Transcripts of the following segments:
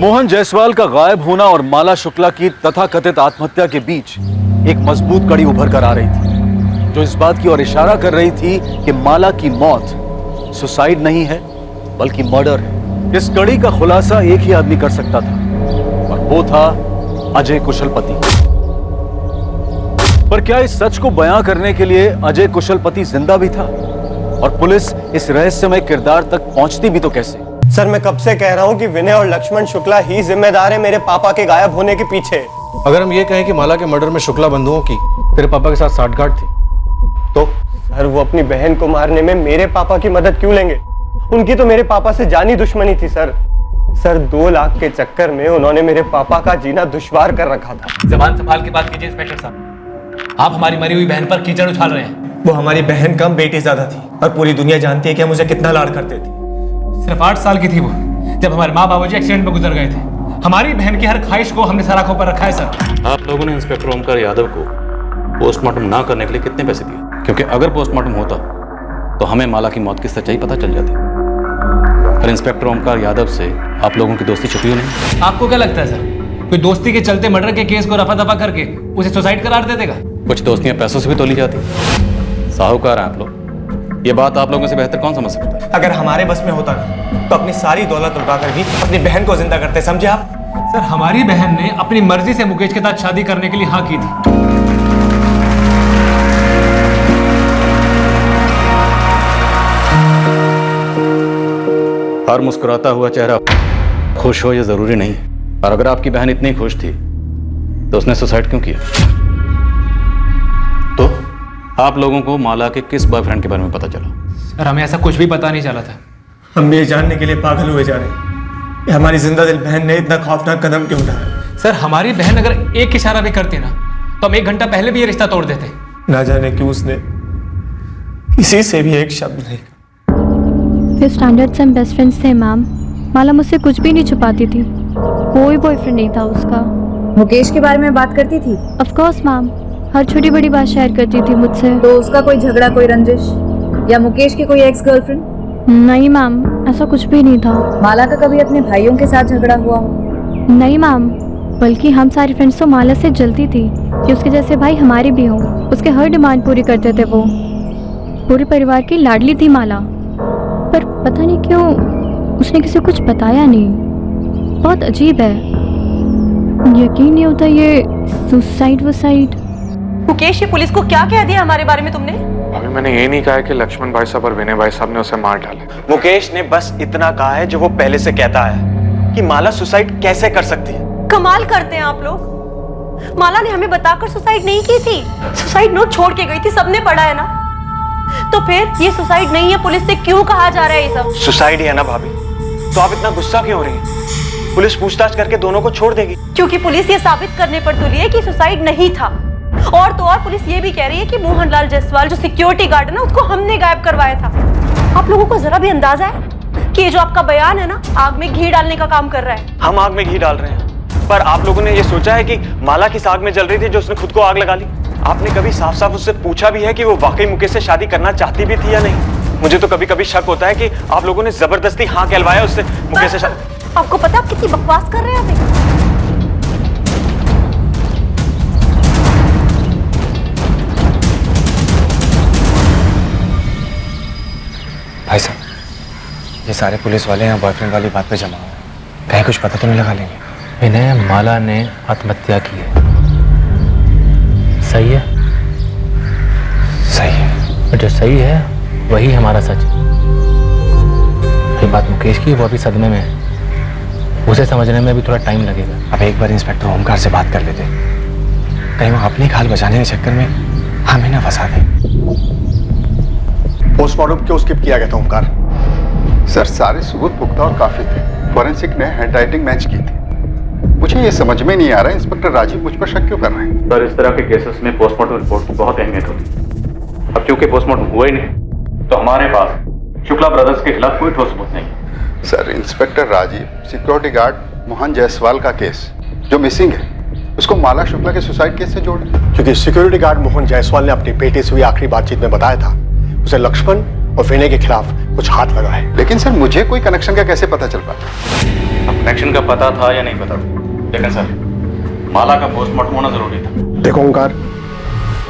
मोहन जायसवाल का गायब होना और माला शुक्ला की तथाकथित आत्महत्या के बीच एक मजबूत कड़ी उभर कर आ रही थी, जो इस बात की ओर इशारा कर रही थी कि माला की मौत सुसाइड नहीं है बल्कि मर्डर है। इस कड़ी का खुलासा एक ही आदमी कर सकता था और वो था अजय कुशलपति। पर क्या इस सच को बयां करने के लिए अजय कुशलपति जिंदा भी था? और पुलिस इस रहस्यमय किरदार तक पहुंचती भी तो कैसे? सर, मैं कब से कह रहा हूं कि विनय और लक्ष्मण शुक्ला ही जिम्मेदार है मेरे पापा के गायब होने के पीछे। अगर हम ये कहें कि माला के मर्डर में शुक्ला बंधुओं की तेरे पापा के साथ साठगांठ थी, तो सर वो अपनी बहन को मारने में मेरे पापा की मदद क्यों लेंगे? उनकी तो मेरे पापा से जानी दुश्मनी थी सर। 2 लाख के चक्कर में उन्होंने मेरे पापा का जीना दुश्वार कर रखा था। जबान संभाल के बात कीजिए इंस्पेक्टर साहब। आप हमारी मरी हुई बहन पर कीचड़ उछाल रहे हैं। वो हमारी बहन कम, बेटी ज्यादा थी और पूरी दुनिया जानती है कि हम उसे कितना लाड करते थे। सिर्फ 8 साल की थी वो जब हमारे माँ बाबूजी एक्सीडेंट में गुजर गए थे। हमारी बहन की हर ख्वाहिश को हमने सर आंखों पर रखा है सर। आप लोगों ने इंस्पेक्टर ओमकार यादव को पोस्टमार्टम ना करने के लिए कितने पैसे दिए? क्योंकि अगर पोस्टमार्टम होता तो हमें माला की मौत की सच्चाई पता चल जाती। पर इंस्पेक्टर ओमकार यादव से आप लोगों की दोस्ती छुपी नहीं। आपको क्या लगता है सर, कोई दोस्ती के चलते मर्डर के केस को रफा दफा करके उसे सुसाइड करार दे देगा? कुछ दोस्तियां पैसों से भी तोली जाती। साहूकार हैं आप लोग, ये बात आप लोगों से बेहतर कौन समझ सकता है? अगर हमारे बस में होता ना तो अपनी सारी दौलत लुटाकर भी अपनी बहन को जिंदा करते, समझे आप? सर, हमारी बहन ने अपनी मर्जी से मुकेश के साथ शादी करने के लिए हाँ की थी। हर मुस्कुराता हुआ चेहरा खुश हो ये जरूरी नहीं। और अगर आपकी बहन इतनी खुश थी तो उसने सुसाइड क्यों किया? तो आप लोगों को माला के किस बॉयफ्रेंड के बारे में पता चला? सर, हमें ऐसा कुछ भी पता नहीं चला था। हम ये जानने के लिए पागल हुए जा रहे हैं कि हमारी जिंदा दिल बहन ने इतना खौफनाक कदम क्यों उठाया। सर, हमारी बहन अगर एक इशारा भी करती ना तो हम 1 घंटा पहले भी ये रिश्ता तोड़ देते। ना जाने क्यों उसने किसी से भी एक शब्द नहीं कहा। फिर स्टैंडर्ड से हम बेस्ट फ्रेंड्स थे मैम। माला मुझसे कुछ भी नहीं छुपाती थी, कोई बॉयफ्रेंड नहीं था उसका। मुकेश के बारे में बात करती थी? ऑफ कोर्स मैम, हर छोटी बड़ी बात शेयर करती थी मुझसे। तो उसका कोई झगड़ा, कोई रंजिश या मुकेश की कोई एक्स गर्लफ्रेंड? नहीं मैम, ऐसा कुछ भी नहीं था। माला का कभी अपने भाइयों के साथ झगड़ा हुआ हो? नहीं मैम, बल्कि हम सारी फ्रेंड्स तो माला से जलती थी कि उसके जैसे भाई हमारे भी हों। उसके हर डिमांड पूरी करते थे वो। पूरे परिवार की लाडली थी माला, पर पता नहीं क्यों उसने किसी को कुछ बताया नहीं। बहुत अजीब है, यकीन नहीं होता ये सुसाइड वुसाइड। मुकेश, ये पुलिस को क्या कह दिया हमारे बारे में तुमने? अभी मैंने ये नहीं कहा है कि लक्ष्मण भाई साहब और विनय भाई साहब ने उसे मार डाला। मुकेश ने बस इतना कहा है जो वो पहले से कहता है कि माला सुसाइड कैसे कर सकती है। कमाल करते हैं आप लोग। माला ने हमें बताकर सुसाइड नहीं की थी, सुसाइड नोट छोड़ के गई थी, सबने पढ़ा है ना। तो फिर ये सुसाइड नहीं है, पुलिस से क्यों कहा जा रहा है ये सब? सुसाइड ही है ना भाभी, तो आप इतना गुस्सा क्यों हो रही हैं? पुलिस पूछताछ करके दोनों को छोड़ देगी। क्योंकि पुलिस ये साबित करने पर तुली है कि सुसाइड नहीं था। और तो और पुलिस ये भी कह रही है कि मोहनलाल जायसवाल जो सिक्योरिटी गार्ड है ना, उसको हमने गायब करवाया था। आप लोगों को जरा भी अंदाजा है कि ये जो आपका बयान है ना, आग में घी डालने का काम कर रहा है? हम आग में घी डाल रहे हैं, पर आप लोगों ने ये सोचा है कि माला किस आग में जल रही थी जो उसने खुद को आग लगा ली? आपने कभी साफ साफ उससे पूछा भी है कि वो वाकई मुकेश से शादी करना चाहती भी थी या नहीं? मुझे तो कभी कभी शक होता है कि आप लोगों ने जबरदस्ती हाँ कहलवाया उससे मुकेश से शादी। आपको पता आप कितनी बकवास कर रहे हैं अभी? भाई साहब, ये सारे पुलिस वाले यहाँ बॉयफ्रेंड वाली बात पे जमा हुए हैं, कहीं कुछ पता तो नहीं लगा लेंगे? विनय, माला ने आत्महत्या की है। सही है? सही है। जो सही है वही हमारा सच है। ये बात मुकेश की, वो अभी सदमे में है, उसे समझने में भी थोड़ा टाइम लगेगा। अब एक बार इंस्पेक्टर ओमकार से बात कर लेते, कहीं वो अपनी खाल बचाने के चक्कर में हमें ना फंसा दे। पोस्टमार्टम क्यों स्किप किया गया था ओमकार? सर, सारे सबूत पुख्ता और काफी थे। फॉरेंसिक ने हैंडराइटिंग मैच की थी। मुझे ये समझ में नहीं आ रहा है इंस्पेक्टर राजीव मुझ पर शक क्यों कर रहे हैं? सर, इस तरह के केसेस में पोस्टमार्टम रिपोर्ट की बहुत अहमियत होती है। अब क्योंकि पोस्टमार्टम हुआ ही नहीं तो हमारे पास शुक्ला ब्रदर्स के खिलाफ कोई ठोस सबूत नहीं। Sir, inspector Rajeev security guard Mohan Jaiswal का केस जो मिसिंग है उसको माला शुक्ला के सुसाइड केस से जोड़े, क्योंकि सिक्योरिटी गार्ड मोहन जायसवाल ने अपनी बेटे से हुई आखिरी बातचीत में बताया था उसे लक्ष्मण और विनय के खिलाफ कुछ हाथ लगा है। लेकिन सर, मुझे कोई कनेक्शन का कैसे पता चल पाता? अब कनेक्शन का पता था या नहीं पता था, लेकिन सर माला का पोस्टमार्टम होना जरूरी था। देखो ओंकार,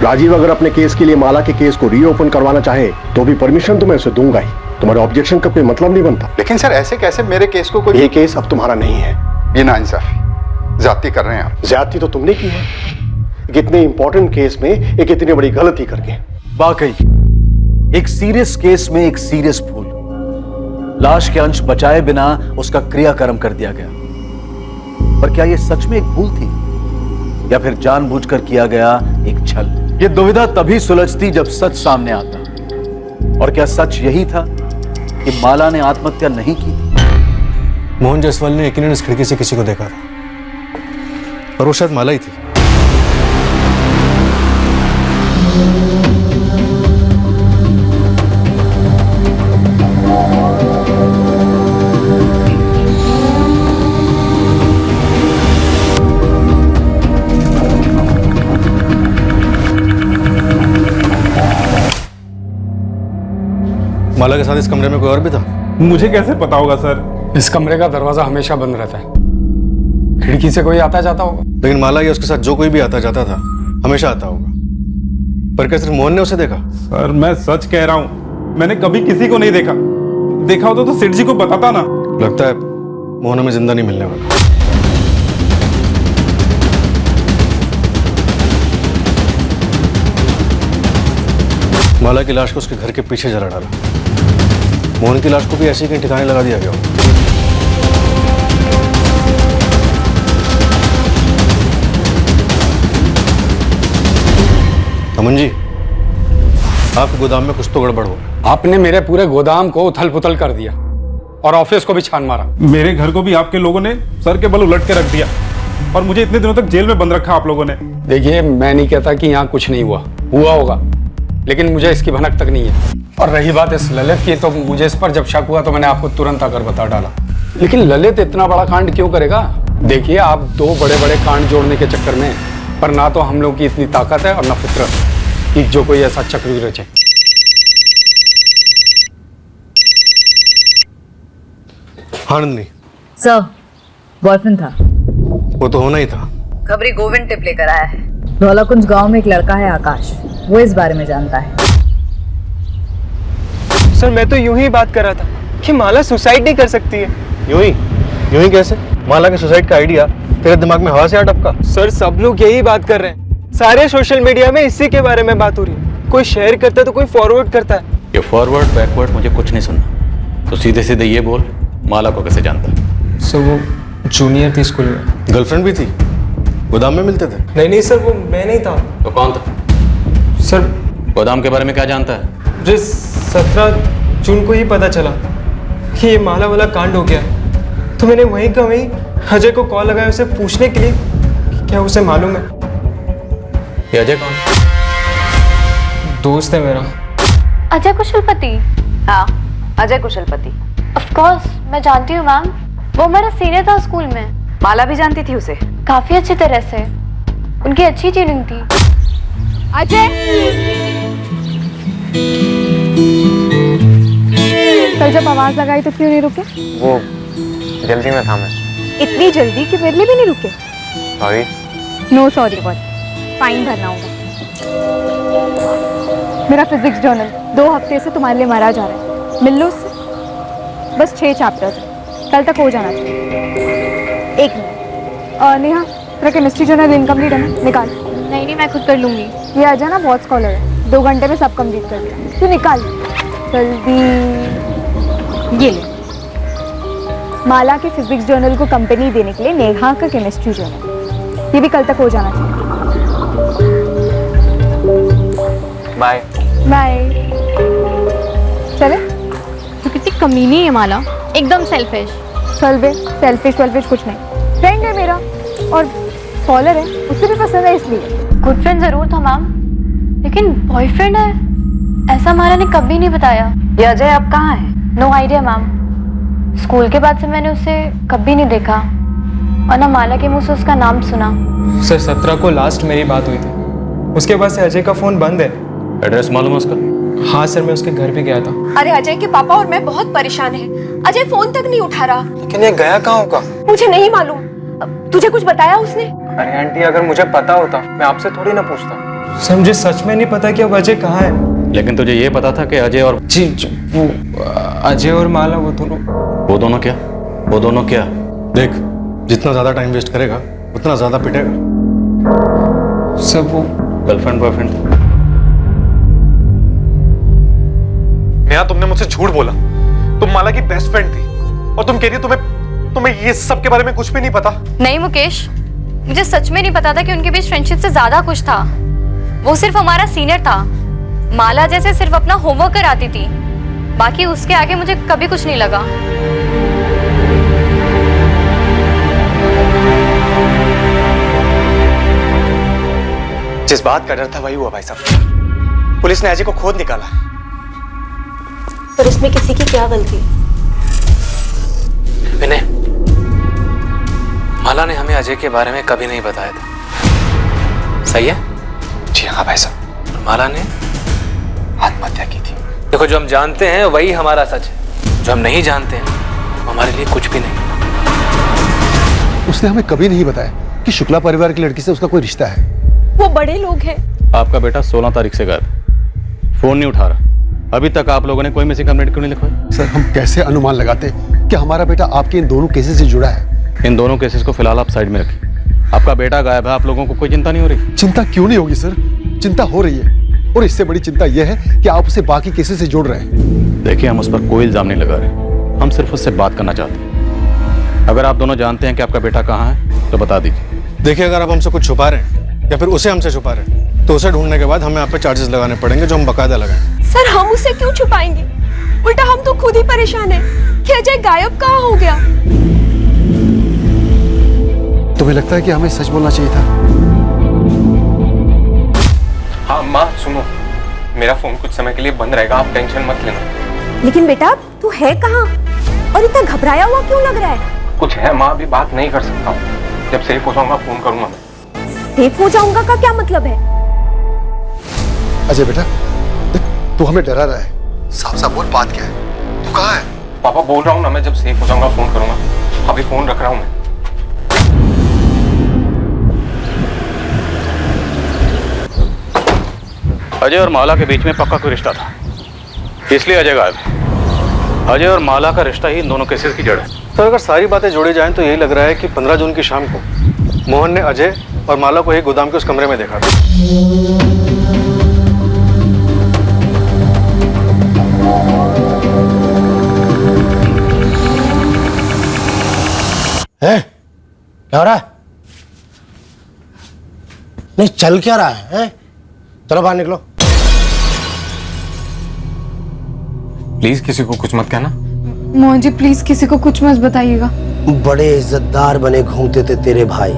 राजीव अगर अपने केस के लिए माला के केस को रीओपन करवाना चाहे तो भी परमिशन तो मैं उसे दूंगा ही। तुम्हारे ऑब्जेक्शन का कोई मतलब नहीं बनता। लेकिन सर ऐसे कैसे मेरे केस को कोई... ये केस अब तुम्हारा नहीं है। ये नाइंसाफी, ज्यादती कर रहे हैं आप। ज्यादती तो तुमने की है, एक इतने इंपॉर्टेंट केस में एक इतनी बड़ी गलती करके। वाकई एक सीरियस केस में एक सीरियस भूल, लाश के अंश बचाए बिना उसका क्रियाकर्म कर दिया गया। पर क्या यह सच में एक भूल थी या फिर जानबूझकर किया गया एक छल? यह दुविधा तभी सुलझती जब सच सामने आता। और क्या सच यही था कि माला ने आत्महत्या नहीं की? मोहन जायसवाल ने यकीनन इस खिड़की से किसी को देखा था और वो शायद माला ही थी। माला के साथ इस कमरे में कोई और भी था? मुझे कैसे पता होगा सर? इस कमरे का दरवाजा हमेशा बंद रहता है, खिड़की से कोई आता जाता होगा। लेकिन माला या उसके साथ जो कोई भी आता जाता था हमेशा आता होगा। पर क्या सिर्फ मोहन ने उसे देखा? सर मैं सच कह रहा हूँ, मैंने कभी किसी को नहीं देखा। देखा होता तो सेठ जी को बताता ना। लगता है मोहन हमें जिंदा नहीं मिलने वाला। माला की लाश को उसके घर के पीछे जला डाला। मोहन की लाश को भी ऐसे ही कहीं ठिकाने लगा दिया गया हो। अमन जी, आपके गोदाम में कुछ तो गड़बड़ हो। आपने मेरे पूरे गोदाम को उथल पुथल कर दिया और ऑफिस को भी छान मारा। मेरे घर को भी आपके लोगों ने सर के बल उलट के रख दिया और मुझे इतने दिनों तक जेल में बंद रखा आप लोगों ने। देखिए, मैं नहीं कहता कि यहाँ कुछ नहीं हुआ होगा, लेकिन मुझे इसकी भनक तक नहीं है। और रही बात इस ललित की, तो मुझे इस पर जब शक हुआ तो मैंने आपको तुरंत आकर बता डाला। लेकिन ललित इतना बड़ा कांड क्यों करेगा? देखिए, आप दो बड़े बड़े कांड जोड़ने के चक्कर में, पर ना तो हम लोगों की इतनी ताकत है और ना फितरत कि जो कोई ऐसा चक्र रचे। आनंदनी सर, बॉयफ्रेंड था। वो तो होना ही था। खबरी गोविंद टिप लेकर आया है। धौलाकुंज गांव में एक लड़का है आकाश, वो इस बारे में जानता है। सर मैं तो यूं ही बात कर रहा था कि माला सुसाइड नहीं कर सकती है। यूं ही कैसे? माला के सुसाइड का आइडिया तेरे दिमाग में हवा से आ टपका? सर सब लोग यही बात कर रहे हैं, सारे सोशल मीडिया में इसी के बारे में बात हो रही है। कोई शेयर करता है तो कोई फॉरवर्ड करता है। ये फॉरवर्ड बैकवर्ड मुझे कुछ नहीं सुनना, तो सीधे सीधे ये बोल, माला को कैसे जानता है? सर वो जूनियर थी स्कूल में। गर्लफ्रेंड भी थी? गोदाम में मिलते थे? नहीं सर, वो मैं नहीं था। तो कौन था? सर गोदाम के बारे में क्या जानता है? मुझे 17 जून को ही पता चला कि ये माला वाला कांड हो गया, तो मैंने वहीं का वहीं अजय को कॉल लगाया उसे पूछने के लिए कि क्या उसे मालूम है। ये अजय कौन? दोस्त है मेरा। अजय कुशलपति? हाँ, अजय कुशलपति। ऑफ कोर्स मैं जानती हूँ मैम, वो मेरा सीनियर था स्कूल में। माला भी जानती थी उसे? काफी अच्छी तरह से, उनकी अच्छी ट्यूनिंग थी। अजय, कल जब आवाज लगाई तो क्यों नहीं रुके? वो जल्दी में था मैं। इतनी जल्दी कि मेरे लिए भी नहीं रुके? Sorry. No sorry but fine भरना होगा। मेरा फिजिक्स जर्नल 2 हफ्ते से तुम्हारे लिए मरा जा रहा है, मिल लो उससे। बस 6 चैप्टर्स, कल तक हो जाना चाहिए। 1 मिनट। नेहा, तेरा केमिस्ट्री जर्नल इनकम्प्लीट है ना? निकाल। नहीं मैं खुद कर लूंगी। ये आ जाना, बहुत स्कॉलर है, 2 घंटे में सब कंप्लीट कर दिया। तू निकाल जल्दी। ये ले, माला के फिजिक्स जर्नल को कंपनी देने के लिए नेहा का केमिस्ट्री जर्नल, ये भी कल तक हो जाना चाहिए। Bye bye. चले? तो कितनी कमीनी है माला, एकदम सेल्फिश। चल बे, सेल्फिश कुछ नहीं, फ्रेंड है मेरा और स्कॉलर है, उसे भी पसंद है इसलिए। गुड फ्रेंड जरूर था मैम, लेकिन बॉयफ्रेंड है ऐसा माला ने कभी नहीं बताया। ये अजय अब कहाँ है? नो आइडिया मैम, स्कूल के बाद से मैंने उसे कभी नहीं देखा और ना माला के मुंह से उसका नाम सुना। सर 17 को लास्ट मेरी बात हुई थी, उसके बाद से अजय का फोन बंद है। एड्रेस मालूम है उसका? हाँ सर, मैं उसके घर भी गया था। अरे अजय के पापा और मैं बहुत परेशान हैं। अजय फोन तक नहीं उठा रहा। लेकिन ये गया कहाँ होगा? मुझे नहीं मालूम। तुझे कुछ बताया उसने? अरे आंटी, अगर मुझे पता होता मैं आपसे थोड़ी ना पूछता। सर मुझे सच में नहीं पता कि अब अजय कहाँ है। लेकिन तुझे ये पता था कि अजय और जी वो अजय और माला वो दोनों क्या? वो दोनों क्या? देख, जितना ज्यादा टाइम वेस्ट करेगा उतना ज्यादा पिटेगा। सब वो गर्लफ्रेंड बॉयफ्रेंड। नेहा, तुमने मुझसे झूठ बोला। तुम माला की बेस्ट फ्रेंड थी और तुम कह रही हो तुम्हें ये सब के बारे में कुछ भी नहीं पता। नहीं मुकेश, मुझे सच में नहीं पता था कि उनके बीच फ्रेंडशिप से ज्यादा कुछ था। वो सिर्फ हमारा सीनियर था। माला जैसे सिर्फ अपना होमवर्क कराती थी, बाकी उसके आगे मुझे कभी कुछ नहीं लगा। जिस बात का डर था वही हुआ भाई साहब। पुलिस ने अजय को खोद निकाला। पर इसमें किसी की क्या गलती? विनय, माला ने हमें अजय के बारे में कभी नहीं बताया था, सही है? जी हाँ भाई साहब। माला ने आत्महत्या की थी। देखो, जो हम जानते हैं वही हमारा सच है, जो हम नहीं जानते हैं वो हमारे लिए कुछ भी नहीं। उसने हमें कभी नहीं बताया कि शुक्ला परिवार की लड़की से उसका कोई रिश्ता है। वो बड़े लोग हैं। आपका बेटा 16 तारीख से गायब, फोन नहीं उठा रहा। अभी तक आप लोगों ने कोई मिसिंग कंप्लेंट क्यों नहीं लिखवाई? सर, हम कैसे अनुमान लगाते कि हमारा बेटा आपके इन दोनों केसेस से जुड़ा है? इन दोनों केसेस को फिलहाल आप साइड में रखिए। आपका बेटा गायब है, आप लोगों को कोई चिंता नहीं हो रही? चिंता क्यों नहीं होगी सर, चिंता हो रही है। और इससे बड़ी चिंता यह है कि आप उसे बाकी केसेस से जोड़ रहे हैं। देखिए, हम उस पर कोई इल्जाम नहीं लगा रहे, हम सिर्फ उससे बात करना चाहते हैं। अगर आप दोनों जानते हैं कि आपका बेटा कहाँ है तो बता दीजिए। देखिए, अगर आप हमसे कुछ छुपा रहे हैं या फिर उसे हमसे छुपा रहे हैं तो उसे ढूंढने के बाद हमें आप पे चार्जेस लगाने पड़ेंगे, जो हम बकायदा लगाएं। सर, हम उसे क्यों छुपाएंगे? उल्टा हम तो खुद ही परेशान हैं कि अजय गायब कहाँ हो गया। तुम्हें लगता है कि हमें सच बोलना चाहिए था? हाँ माँ सुनो, मेरा फोन कुछ समय के लिए बंद रहेगा, आप टेंशन मत लेना। लेकिन बेटा, तू है कहाँ और इतना घबराया हुआ क्यों लग रहा है? कुछ है माँ, अभी बात नहीं कर सकता हूँ। जब सेफ हो जाऊंगा फोन करूंगा मैं। सेफ हो जाऊंगा का क्या मतलब है? अजय बेटा, तू हमें डरा रहा है। साफ साफ बोल, बात क्या है? तू कहाँ है? पापा बोल रहा हूँ ना, मैं जब सेफ हो जाऊंगा फोन करूंगा। अभी फोन रख रहा हूँ मैं। अजय और माला के बीच में पक्का कोई रिश्ता था, इसलिए अजय गायब है। अजय और माला का रिश्ता ही इन दोनों केसेस की जड़ है। तो अगर सारी बातें जोड़ी जाएं तो यही लग रहा है कि 15 जून की शाम को मोहन ने अजय और माला को ही गोदाम के उस कमरे में देखा था। क्या हो रहा है? नहीं, चल क्या रहा है? चलो बाहर निकलो। प्लीज किसी को कुछ मत कहना। मोहन जी प्लीज किसी को कुछ मत बताइएगा। बड़े इज्जतदार बने घूमते थे तेरे भाई,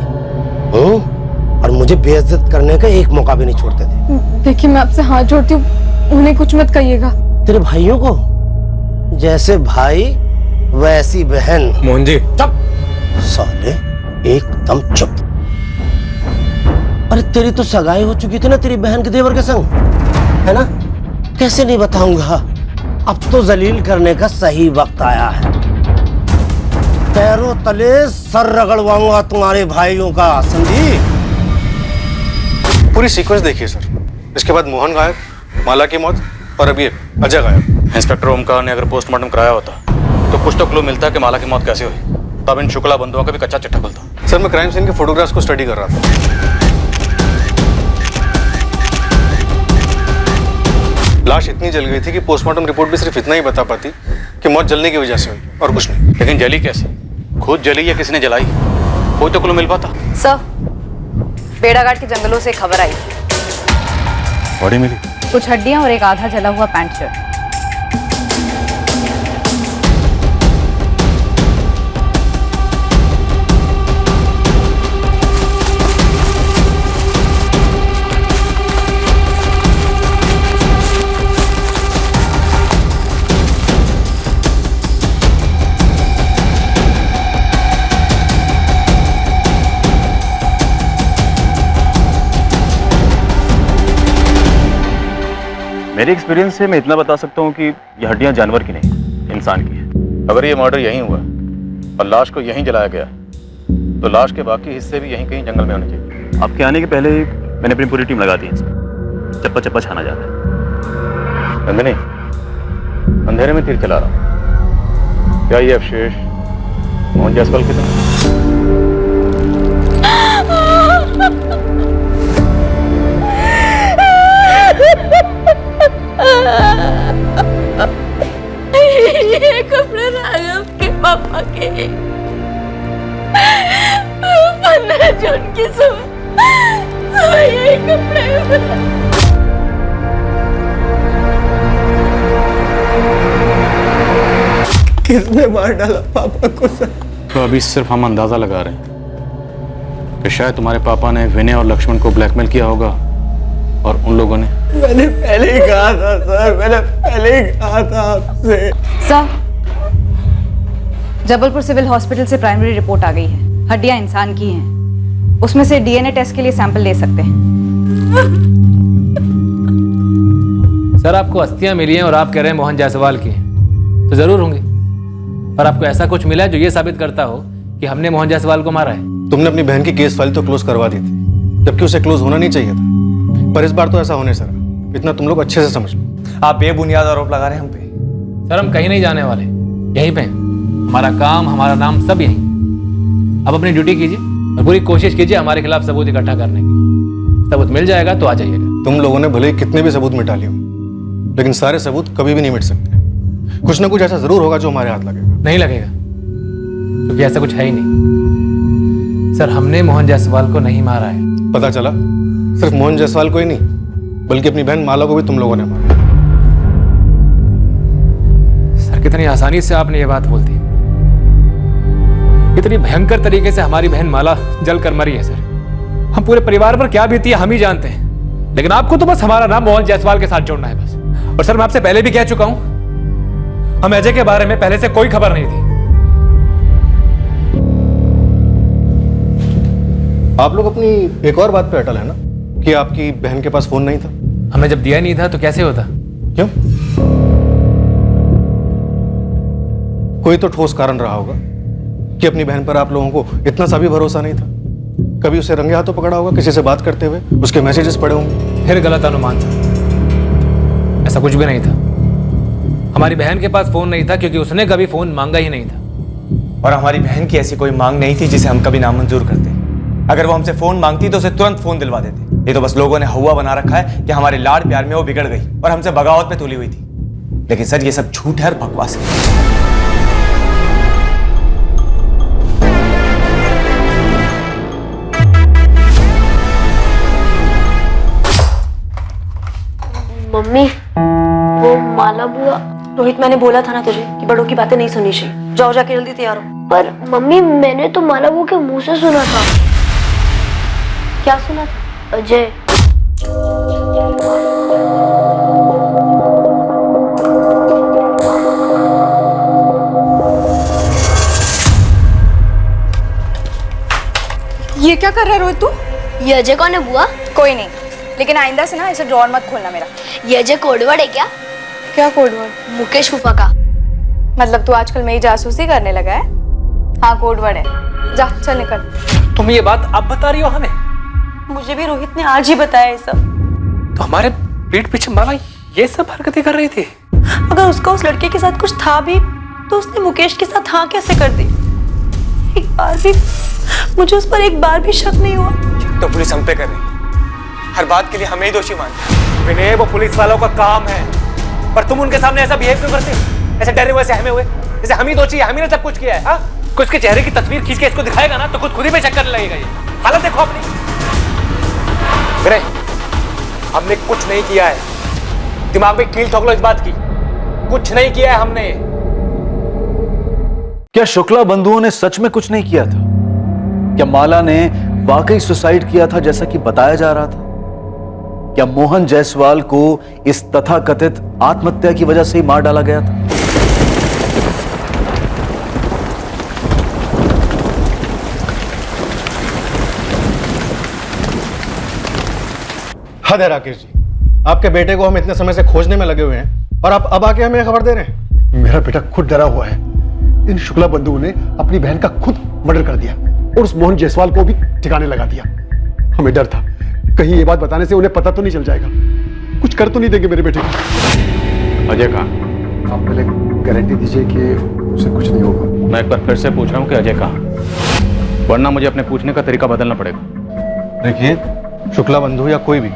और मुझे बेइज्जत करने का एक मौका भी नहीं छोड़ते थे। देखिए, मैं आपसे हाथ जोड़ती हूँ, उन्हें कुछ मत कहिएगा। तेरे भाइयों को जैसे भाई वैसी बहन। मोहन जी चुप साले, एकदम चुप। अरे तेरी तो सगाई हो चुकी थी ना तेरी बहन के देवर के संग, है ना? कैसे नहीं बताऊंगा। अब तो जलील करने का सही वक्त आया है। पैरों तले सर रगड़वाऊंगा तुम्हारे भाइयों का, समझी? पूरी सीक्वेंस देखिए सर। इसके बाद मोहन गायब, माला की मौत, और अभी अजय गायब। इंस्पेक्टर ओमकार ने अगर पोस्टमार्टम कराया होता तो कुछ तो क्लू मिलता कि माला की मौत कैसे हुई, तब इन शुक्ला बंधुओं का भी कच्चा चिट्ठा खुलता। सर, मैं क्राइम सीन के फोटोग्राफ्स को स्टडी कर रहा था। लाश इतनी जल गई थी कि पोस्टमार्टम रिपोर्ट भी सिर्फ इतना ही बता पाती कि मौत जलने की वजह से हुई और कुछ नहीं। लेकिन जली कैसे? खुद जली या किसी ने जलाई? कोई तो क्लू मिल पाता। सर, बेड़ाघाट के जंगलों से खबर आई, बॉडी मिली, कुछ हड्डियां और एक आधा जला हुआ पैंट शर्ट। मेरे एक्सपीरियंस से मैं इतना बता सकता हूँ कि ये हड्डियाँ जानवर की नहीं, इंसान की है। अगर ये मर्डर यहीं हुआ और लाश को यहीं जलाया गया तो लाश के बाकी हिस्से भी यहीं कहीं जंगल में होने चाहिए। आपके आने के पहले मैंने अपनी पूरी टीम लगा दी है इसमें। चप्पा चप्पा छाना जा रहा है। नंदिनी, अंधेरे में तीर चला रहा हूँ। क्या ये अवशेष मोहन जायसवाल के थे? ये कपड़े राघव के पापा के 15 जून की सुबह ये कपड़े। किसने मार डाला पापा को सर? तो अभी सिर्फ हम अंदाजा लगा रहे हैं कि शायद तुम्हारे पापा ने विनय और लक्ष्मण को ब्लैकमेल किया होगा और उन लोगों ने। मैंने पहले ही कहा था सर, मैंने पहले ही कहा था आपसे। सर, जबलपुर सिविल हॉस्पिटल से प्राइमरी रिपोर्ट आ गई है। हड्डियां इंसान की हैं। उसमें से डीएनए टेस्ट के लिए सैंपल ले सकते हैं। सर आपको अस्थियां मिली हैं और आप कह रहे हैं मोहन जायसवाल की हैं, तो जरूर होंगी। और आपको ऐसा कुछ मिला है जो ये साबित करता हो कि हमने मोहन जायसवाल को मारा है? तुमने अपनी बहन की केस फाइल तो क्लोज करवा दी थी, जबकि उसे क्लोज होना नहीं चाहिए था। पर इस बार तो ऐसा होने सर, इतना तुम लोग अच्छे से समझ लो। आप बेबुनियाद आरोप लगा रहे हैं हम पे। सर हम कहीं नहीं जाने वाले, यहीं पे हैं। हमारा काम, हमारा नाम सब यहीं। अब अपनी ड्यूटी कीजिए और पूरी कोशिश कीजिए हमारे खिलाफ सबूत इकट्ठा करने की। सबूत मिल जाएगा तो आ जाइएगा। तुम लोगों ने भले ही कितने भी सबूत मिटा लिए हो, लेकिन सारे सबूत कभी भी नहीं मिट सकते। कुछ ना कुछ ऐसा जरूर होगा जो हमारे हाथ लगेगा। नहीं लगेगा, क्योंकि ऐसा कुछ है ही नहीं। सर हमने मोहन जायसवाल को नहीं मारा है। पता चला सिर्फ मोहन जायसवाल को ही नहीं, बल्कि अपनी बहन माला को भी तुम लोगों ने मारा। सर कितनी आसानी से आपने ये बात बोल दी। इतनी भयंकर तरीके से हमारी बहन माला जल कर मरी है सर। हम पूरे परिवार पर क्या बीती है हम ही जानते हैं, लेकिन आपको तो बस हमारा नाम मोहन जायसवाल के साथ जोड़ना है बस। और सर मैं आपसे पहले भी कह चुका हूं, हम अजय के बारे में पहले से कोई खबर नहीं थी। आप लोग अपनी एक और बात पे अटल है ना कि आपकी बहन के पास फोन नहीं था? हमें जब दिया नहीं था तो कैसे होता? क्यों? कोई तो ठोस कारण रहा होगा कि अपनी बहन पर आप लोगों को इतना सा भी भरोसा नहीं था। कभी उसे रंगे हाथों पकड़ा होगा किसी से बात करते हुए, उसके मैसेजेस पढ़े होंगे। फिर गलत अनुमान था, ऐसा कुछ भी नहीं था। हमारी बहन के पास फोन नहीं था क्योंकि उसने कभी फोन मांगा ही नहीं था। और हमारी बहन की ऐसी कोई मांग नहीं थी जिसे हम कभी नामंजूर करते। अगर वो हमसे फोन मांगती तो उसे तुरंत फोन दिलवा देते। ये तो बस लोगों ने हवा बना रखा है कि हमारे लाड़ प्यार में वो बिगड़ गई और हमसे बगावत पे तुली हुई थी। लेकिन सर ये सब झूठ है और बकवास है। मम्मी, वो माला बुआ। रोहित मैंने बोला था ना तुझे कि बड़ों की बातें नहीं सुननी चाहिए। जाओ जाके जल्दी तैयार हो। पर मम्मी मैंने तो माला बुआ के मुंह से सुना था। क्या सुना था? अजय। ये क्या कर रहा है रोहित तू? ये अजय कौन है बुआ? कोई नहीं, लेकिन आइंदा से ना ऐसे ड्रॉर मत खोलना मेरा। ये अजय कोडवर्ड है क्या? क्या कोडवर्ड? मुकेश फूफा का। मतलब तू आजकल मेरी जासूसी करने लगा है? हाँ कोडवर्ड है। जा चल निकल। तुम ये बात अब बता रही हो हमें? मुझे भी रोहित ने आज ही बताया ये सब। तो हमारे पीठ पीछे माला ये सब हरकतें कर रही थी? अगर उसका उस लड़के के साथ कुछ था भी तो उसने मुकेश के साथ हाँ कैसे कर दी? एक बार भी मुझे उस पर एक बार भी शक नहीं हुआ। तो पुलिस हम पे कर रही है, हर बात के लिए हमें ही दोषी मानते। विनय वो पुलिस वालों का काम है, पर तुम उनके सामने ऐसा बिहेव क्यों करते हो? ऐसे डरे हुए सहमे हुए, जैसे हम ही दोषी है, हम ही ने सब कुछ किया है। हाँ कोई इसके चेहरे की तस्वीर खींच के इसको दिखाएगा ना तो खुद ही पे शक करने लगेगा। ये हालत देखो अपनी। विनय हमने कुछ नहीं किया है, दिमाग में कील ठोक लो इस बात की। कुछ नहीं किया है हमने। क्या शुक्ला बंधुओं ने सच में कुछ नहीं किया था? क्या माला ने वाकई सुसाइड किया था जैसा कि बताया जा रहा था? क्या मोहन जायसवाल को इस तथाकथित आत्महत्या की वजह से ही मार डाला गया था? हद है राकेश जी, आपके बेटे को हम इतने समय से खोजने में लगे हुए हैं और आप अब आके हमें खबर दे रहे हैं। मेरा बेटा खुद डरा हुआ है। इन शुक्ला बंधुओं ने अपनी बहन का खुद मर्डर कर दिया और उस मोहन जायसवाल को भी ठिकाने लगा दिया। हमें डर था कहीं ये बात बताने से उन्हें पता तो नहीं चल जाएगा, कुछ कर तो नहीं देंगे मेरे बेटे को। अजय कहाँ? आप पहले गारंटी दीजिए कि उसे कुछ नहीं होगा। मैं एक बार फिर से पूछ रहा हूँ कि अजय कहाँ, वरना मुझे अपने पूछने का तरीका बदलना पड़ेगा। देखिए, शुक्ला बंधु या कोई भी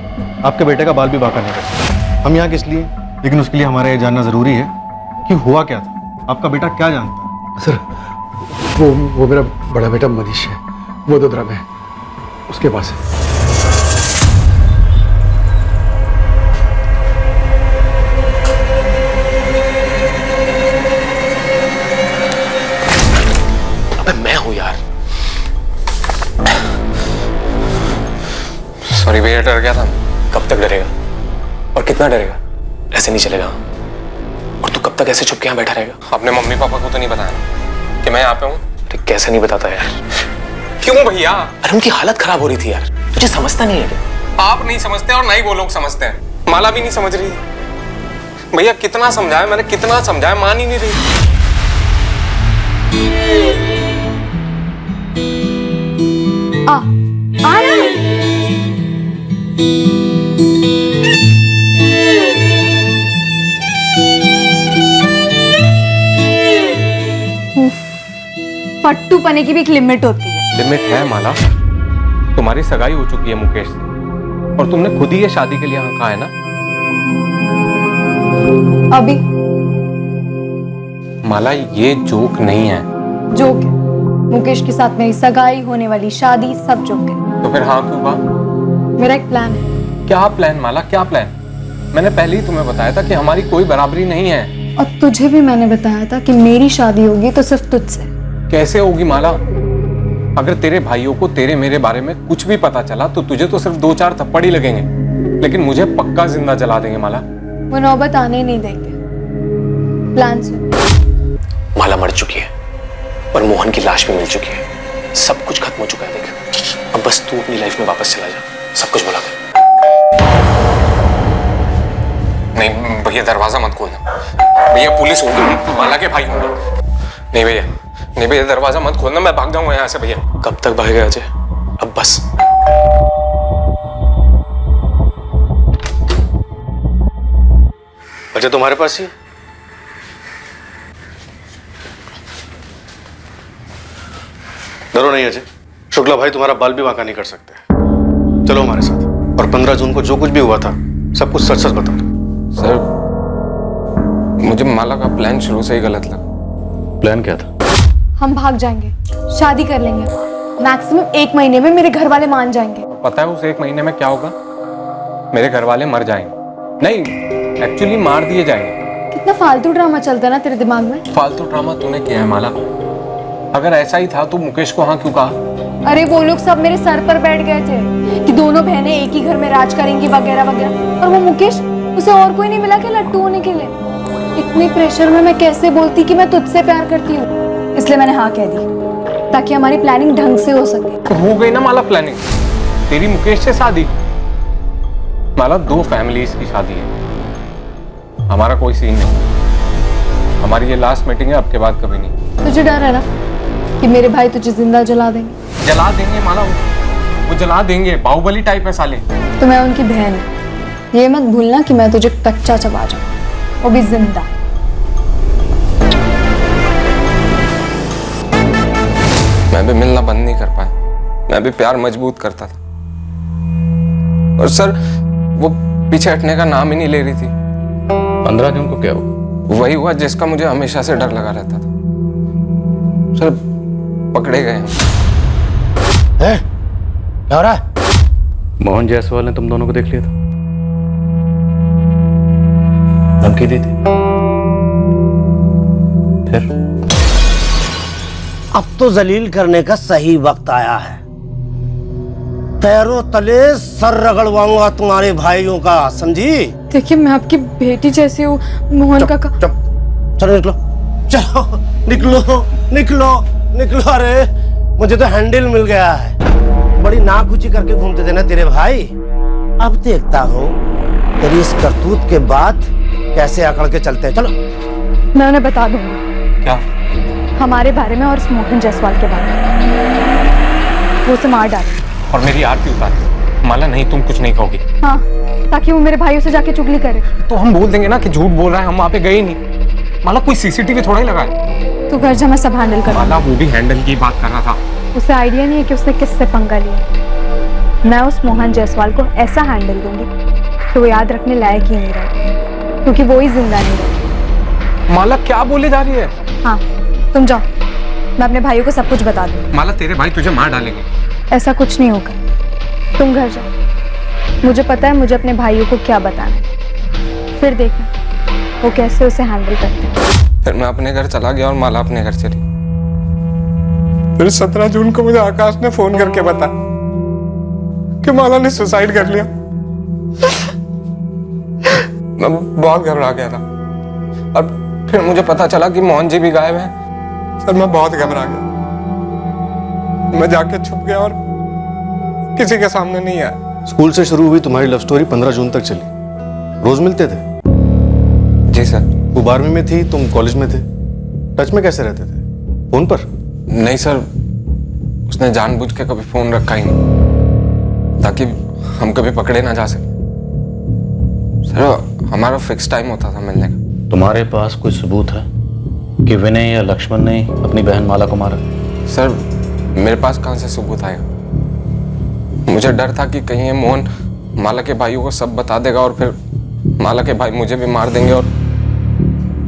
आपके बेटे का बाल भी बांका नहीं कर सकता। हम यहाँ किस लिए, लेकिन उसके लिए हमारा ये जानना जरूरी है कि हुआ क्या था, आपका बेटा क्या जानता है। सर वो मेरा बड़ा बेटा मनीष है, वो वडोदरा में है, उसके पास है। मैं हूं यार। सॉरी भैया, डर गया था। कब तक डरेगा और कितना डरेगा? ऐसे नहीं चलेगा। और तू कब तक ऐसे चुप के यहाँ बैठा रहेगा? अपने मम्मी पापा को तो नहीं बताया कि मैं यहाँ पे हूँ? अरे कैसे नहीं बताता यार? क्यों भैया? अरे उनकी हालत खराब हो रही थी यार, तुझे समझता नहीं है क्या? आप नहीं समझते और ना ही वो लोग समझते हैं। माला भी नहीं समझ रही भैया। कितना समझाया मैंने, कितना समझाया, मान ही नहीं रही। आ रहा है। फट्टू पने की भी एक लिमिट होती है। लिमिट है माला। तुम्हारी सगाई हो चुकी है मुकेश से और तुमने खुद ही ये शादी के लिए हाँ कहा है ना। अभी माला ये जोक नहीं है। जोक है। मुकेश के साथ मेरी सगाई, होने वाली शादी, सब जोक है। तो फिर हाँ क्यों कहा? मेरा एक प्लान है। क्या प्लान माला, क्या प्लान? मैंने पहले ही तुम्हें बताया था कि हमारी कोई बराबरी नहीं है। और तुझे भी मैंने बताया था कि मेरी शादी होगी तो सिर्फ तुझसे। कैसे होगी माला? अगर तेरे भाइयों को तेरे मेरे बारे में कुछ भी पता चला तो तुझे तो सिर्फ 2-4 थप्पड़ ही लगेंगे, लेकिन मुझे पक्का जिंदा जला देंगे माला। वो नौबत आने ही नहीं देंगे। प्लान से माला मर चुकी है और मोहन की लाश भी मिल चुकी है। सब कुछ खत्म हो चुका है। देख, अब बस तू अपनी लाइफ में वापस चला जा, सब कुछ भुला कर। नहीं भैया, दरवाजा मत खोलना भैया, पुलिस होगी, माला के भाई होंगे। नहीं भैया, नहीं भैया, दरवाजा मत खोलना, मैं भाग जाऊंगा यहाँ से भैया। कब तक भागेगा अजय? अब बस। अजय तुम्हारे पास ही? डरो नहीं अजय, शुक्ला भाई तुम्हारा बाल भी बांका नहीं कर सकते। चलो हमारे साथ, और 15 जून को जो कुछ भी हुआ था सब कुछ सच सच बता दो। सर, मुझे माला का प्लान शुरू से ही गलत लगा। प्लान क्या था? हम भाग जाएंगे, शादी कर लेंगे। मैक्सिमम 1 महीने में मेरे घर वाले मान जाएंगे। पता है उस 1 महीने में क्या होगा? मेरे घर वाले मर जाएंगे। नहीं, एक्चुअली मार दिए जाएंगे। कितना फालतू ड्रामा चलता है ना तेरे दिमाग में। फालतू ड्रामा तूने किया है माला। अगर ऐसा ही था तो मुकेश को हाँ क्यों कहा? अरे वो लोग सब मेरे सर पर बैठ गए थे कि दोनों बहनें एक ही घर में राज करेंगी वगैरह वगैरह, और वो मुकेश, उसे और कोई नहीं मिला क्या लट्टू होने के लिए? इतने प्रेशर में मैं कैसे बोलती कि मैं तुझसे प्यार करती हूँ? इसलिए मैंने हाँ कह दी ताकि हमारी प्लानिंग ढंग से हो सके। हो गई ना माला प्लानिंग, तेरी मुकेश से शादी। माला 2 फैमिलीज की शादी है, हमारा कोई सीन नहीं। हमारी ये लास्ट मीटिंग है, अब के बाद कभी नहीं। तुझे डर है ना कि मेरे भाई तुझे जिंदा जला देंगे? जला देंगे माला, वो जला देंगे। बाहुबली टाइप है साले। तो मैं उनकी बहन हूँ, ये मत भूलना कि मैं तुझे कच्चा चबा जाऊँ, वो भी जिंदा। मैं भी मिलना बंद नहीं कर पाया, मैं भी प्यार मजबूत करता था। और सर, वो पीछे हटने का नाम ही नहीं ले रही थी। 15 जून को क्या हुआ? वही हुआ जिसका मुझे हमेशा से डर लगा रहता था। सर, पकड़े गए हैं। क्या हो रहा है? मोहन जायसवाल ने तुम दोनों को देख लिया था, धमकी दी थी। फिर अब तो जलील करने का सही वक्त आया है। पैरों तले सर रगड़वाऊंगा तुम्हारे भाइयों का, समझी? देखिए, मैं आपकी बेटी जैसी हूँ। मोहन का चलो निकलो, चलो निकलो निकलो निकलो। अरे मुझे तो हैंडल मिल गया है। बड़ी नाक ऊंची करके घूमते थे ना तेरे भाई, अब देखता हूँ तेरी इस करतूत के बाद कैसे अकड़ के चलते हैं। चलो मैं उन्हें बता दूंगी। क्या? हमारे बारे में और इस मोहन जायसवाल के बारे में। वो उसे मार डाले और मेरी आरती उतार। माला नहीं, तुम कुछ नहीं कहोगी। हाँ, ताकि वो मेरे भाइयों से जाके चुगली करे। तो हम बोल देंगे ना कि झूठ बोल रहा है, हम वहाँ पे गए ही नहीं। माला कोई सीसीटीवी थोड़ा ही लगा है। तू घर जा, मैं सब हैंडल कर। माला वो भी हैंडल की बात कर रहा था। उसे आइडिया नहीं है कि उसने किससे पंगा लिया। मैं उस मोहन जायसवाल को ऐसा हैंडल दूंगी कि वो याद रखने लायक ही नहीं रहा, क्योंकि वो ही जिंदा नहीं रहा। माला क्या बोले जा रही है? हाँ, तुम जाओ, मैं अपने भाइयों को सब कुछ बता दूंगी। माला तेरे भाई तुझे मार डालेंगे। ऐसा कुछ नहीं होगा, तुम घर जाओ। मुझे पता है मुझे अपने भाइयों को क्या बताना है, फिर देखना वो कैसे उसे हैंडल करते हैं। फिर मैं अपने घर चला गया और माला अपने घर चली। फिर 17 जून को मुझे आकाश ने फोन करके बताया कि माला ने सुसाइड कर लिया। मैं बहुत घबरा गया था और फिर मुझे पता चला कि मोहन जी भी गायब हैं। सर मैं बहुत घबरा गया। मैं जाके छुप गया और किसी के सामने नहीं आया। स्कूल से शुरू हुई तुम्हारी लव स्टोरी 15 जून तक चली। रोज मिलते थे? जी सर। वो 12वीं में थी, तुम कॉलेज में थे। टच में कैसे रहते थे? फोन पर? नहीं सर, उसने जानबूझ के कभी फोन रखा ही नहीं ताकि हम कभी पकड़े ना जा सके। सर हमारा फिक्स टाइम होता था मिलने का। तुम्हारे पास कोई सबूत है कि विनय या लक्ष्मण ने अपनी बहन माला को मारा? सर मेरे पास कहां से सबूत आएगा? मुझे डर था कि कहीं ये मोहन माला के भाइयों को सब बता देगा और फिर माला के भाई मुझे भी मार देंगे और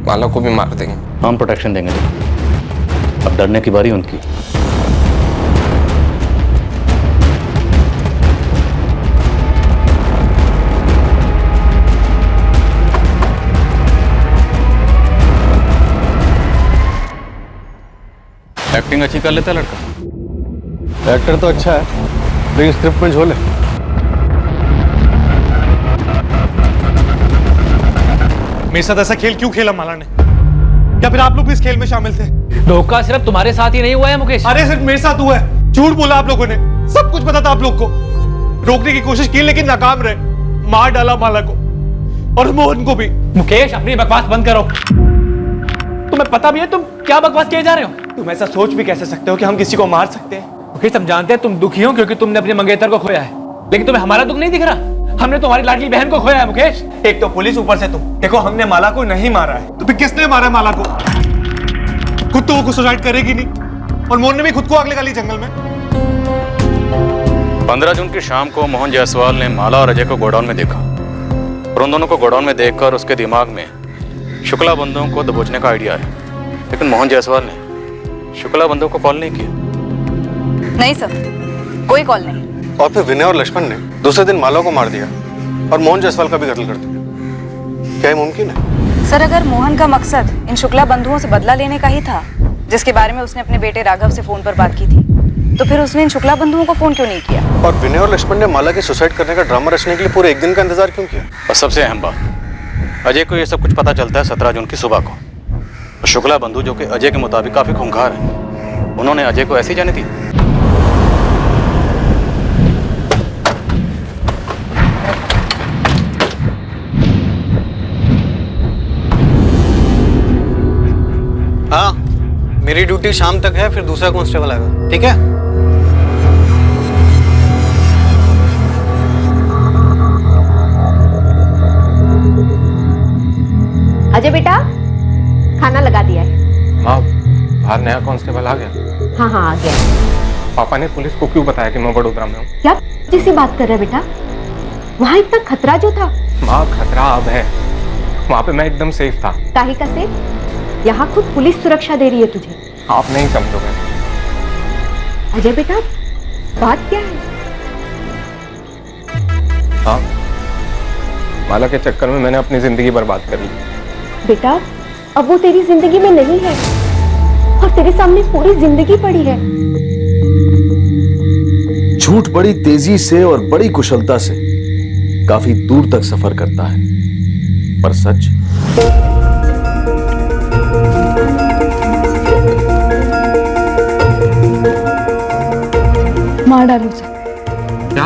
माला को भी मार देंगे। हम प्रोटेक्शन देंगे, अब डरने की बारी उनकी। एक्टिंग अच्छी कर लेता है लड़का। एक्टर तो अच्छा है लेकिन स्क्रिप्ट में झोल है। मेरे साथ ऐसा खेल क्यों खेला माला ने? क्या फिर आप लोग भी इस खेल में शामिल थे? धोखा सिर्फ तुम्हारे साथ ही नहीं हुआ है मुकेश। अरे सिर्फ मेरे साथ हुआ है। झूठ बोला आप लोगों ने। सब कुछ पता था आप लोग को। रोकने की कोशिश की लेकिन नाकाम रहे। मार डाला माला को और मोहन को भी। मुकेश अपनी बकवास बंद करो। तुम्हें पता भी है तुम क्या बकवास किए जा रहे हो? तुम ऐसा सोच भी कैसे सकते हो कि हम किसी को मार सकते हैं? मुकेश हम जानते हैं तुम दुखी हो क्योंकि तुमने अपने मंगेतर को खोया है, लेकिन तुम्हें हमारा दुख नहीं दिख रहा। हमने तुम्हारी लाडली बहन को खोया है मुकेश। एक तो पुलिस, ऊपर से तुम। देखो हमने माला को नहीं मारा है। तो फिर किसने मारा है माला को? खुद तो वो सुसाइड करेगी नहीं और मोहन ने भी खुद को आग लगा ली जंगल में। 15 जून की शाम को मोहन जायसवाल ने माला और अजय को गोडाउन में देखा और उन दोनों को गोडाउन में देखकर उसके दिमाग में शुक्ला बंधुओं को दबोचने का आइडिया है, लेकिन मोहन जायसवाल ने शुक्ला बंधुओं को कॉल नहीं किया। नहीं सर, कोई कॉल नहीं। और फिर विनय और लक्ष्मण ने दूसरे दिन माला को मार दिया और मोहन जायसवाल का भी कत्ल कर दिया। क्या ये मुमकिन है? सर अगर मोहन का मकसद इन शुक्ला बंधुओं से बदला लेने का ही था, जिसके बारे में उसने अपने बेटे राघव से फोन पर बात की थी, तो फिर उसने इन शुक्ला बंधुओं को फोन क्यों नहीं किया? और विनय और लक्ष्मण ने माला के सुसाइड करने का ड्रामा रचने के लिए पूरे एक दिन का इंतजार क्यों किया? और सबसे अहम बात, अजय को यह सब कुछ पता चलता है 17 जून की सुबह को। शुक्ला बंधु जो कि अजय के मुताबिक काफी खूंखार है, उन्होंने अजय को ऐसी जाने दी। हाँ, मेरी ड्यूटी शाम तक है, फिर दूसरा कांस्टेबल आएगा। ठीक है? अजय बेटा, खाना लगा दिया है। माँ, बाहर नया कांस्टेबल आ गया। हाँ हाँ आ गया। पापा ने पुलिस को क्यों बताया कि मैं वडोदरा में हूँ? क्या जैसी बात कर रहे बेटा? वहाँ इतना खतरा जो था। माँ खतरा अब है, वहाँ पे मैं एकदम सेफ था। काहे का सेफ? यहाँ खुद पुलिस सुरक्षा दे रही है तुझे। आप नहीं समझोगे। अजय बेटा, बात क्या है? हाँ, माला के चक्कर में मैंने अपनी जिंदगी बर्बाद कर ली। बेटा, अब वो तेरी जिंदगी में नहीं है और तेरे सामने पूरी जिंदगी पड़ी है। झूठ बड़ी तेजी से और बड़ी कुशलता से काफी दूर तक सफर करता है, पर सच मार डालो उसे। क्या?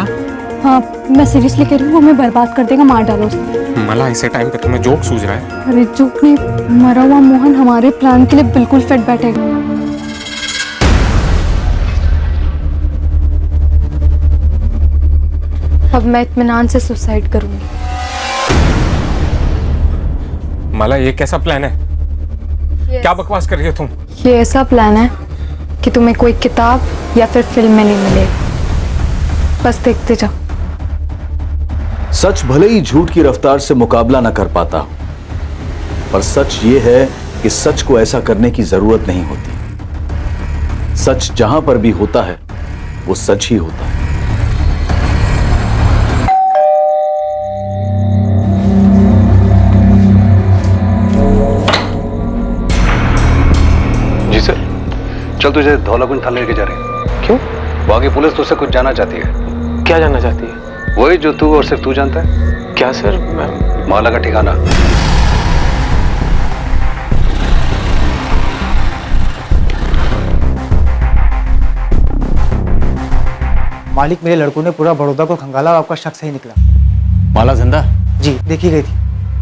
हाँ, मैं सीरियसली कह रही हूँ, वो हमें बर्बाद कर देगा, मार डालो उसको। माला ऐसे टाइम पे तुम्हें जोक सूझ रहा है? अरे जोक नहीं, मरा हुआ मोहन हमारे प्लान के लिए बिल्कुल फिट बैठेगा। अब मैं इत्मीनान से सुसाइड करूंगी। माला ये कैसा प्लान है? क्या बकवास कर रही हो तुम? ये ऐसा प्लान है कि तुम्हें कोई किताब या फिर फिल्म में नहीं मिलेगा, बस देखते जाओ। सच भले ही झूठ की रफ्तार से मुकाबला न कर पाता, पर सच ये है कि सच को ऐसा करने की जरूरत नहीं होती। सच जहां पर भी होता है वो सच ही होता है। जी सर। चल तुझे धौलाकुंज थाने लेके जा रहे हैं। क्यों? वहां की पुलिस तुझसे कुछ जानना चाहती है। क्या जानना चाहती है? वही जो तू और सिर्फ तू जानता है। क्या सर? माला का ठिकाना। मालिक, मेरे लड़कों ने पूरा बड़ौदा को खंगाला और आपका शक सही निकला। माला जिंदा? जी, देखी गई थी।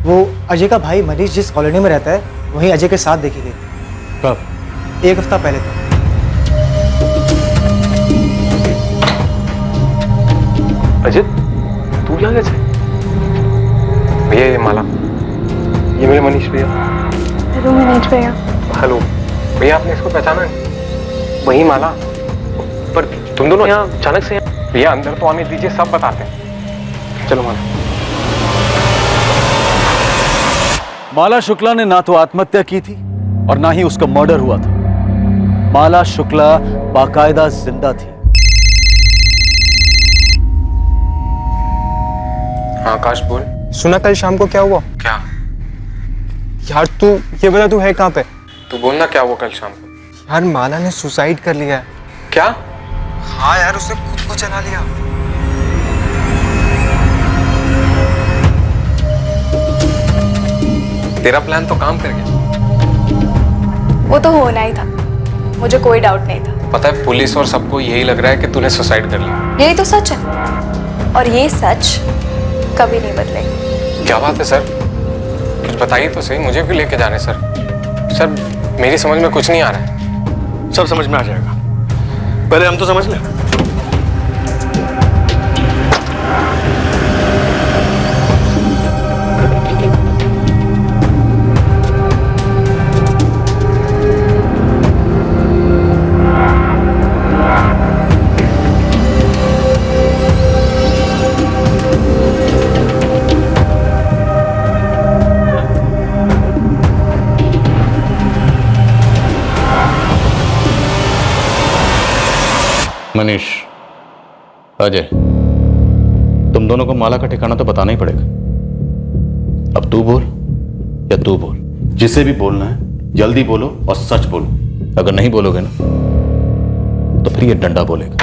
वो अजय का भाई मनीष जिस कॉलोनी में रहता है, वहीं अजय के साथ देखी गई थी। कब? 1 हफ्ता पहले था। अजित, तू यहाँ कैसे? भैया ये माला, ये मेरे मनीष भैया। हेलो मनीष भैया। हेलो भैया, आपने इसको पहचाना है? वही माला। पर तुम दोनों यहाँ अचानक से? भैया अंदर तो आने दीजिए, सब बताते हैं। चलो माला। माला शुक्ला ने ना तो आत्महत्या की थी और ना ही उसका मर्डर हुआ था। माला शुक्ला बाकायदा जिंदा थी। हाँ आकाश बोल। सुना कल शाम को क्या हुआ? क्या? यार तू ये बता, तू है कहाँ पे? तू बोलना क्या हुआ कल शाम को? यार माला ने सुसाइड कर लिया है। क्या? हाँ यार, उसने खुद को जला लिया। तेरा प्लान तो काम कर गया। वो तो होना ही था, मुझे कोई डाउट नहीं था। पता है पुलिस और सबको यही लग रहा है कि तूने सुसाइड कर लिया। यही तो सच है, और ये सच कभी नहीं बदलेगा। क्या बात है सर? कुछ बताइए तो सही, मुझे भी लेके जाने सर। सर मेरी समझ में कुछ नहीं आ रहा है। सब समझ में आ जाएगा, पहले हम तो समझ लें। मनीष, अजय, तुम दोनों को माला का ठिकाना तो बताना ही पड़ेगा। अब तू बोल या तू बोल, जिसे भी बोलना है जल्दी बोलो और सच बोलो। अगर नहीं बोलोगे ना तो फिर ये डंडा बोलेगा।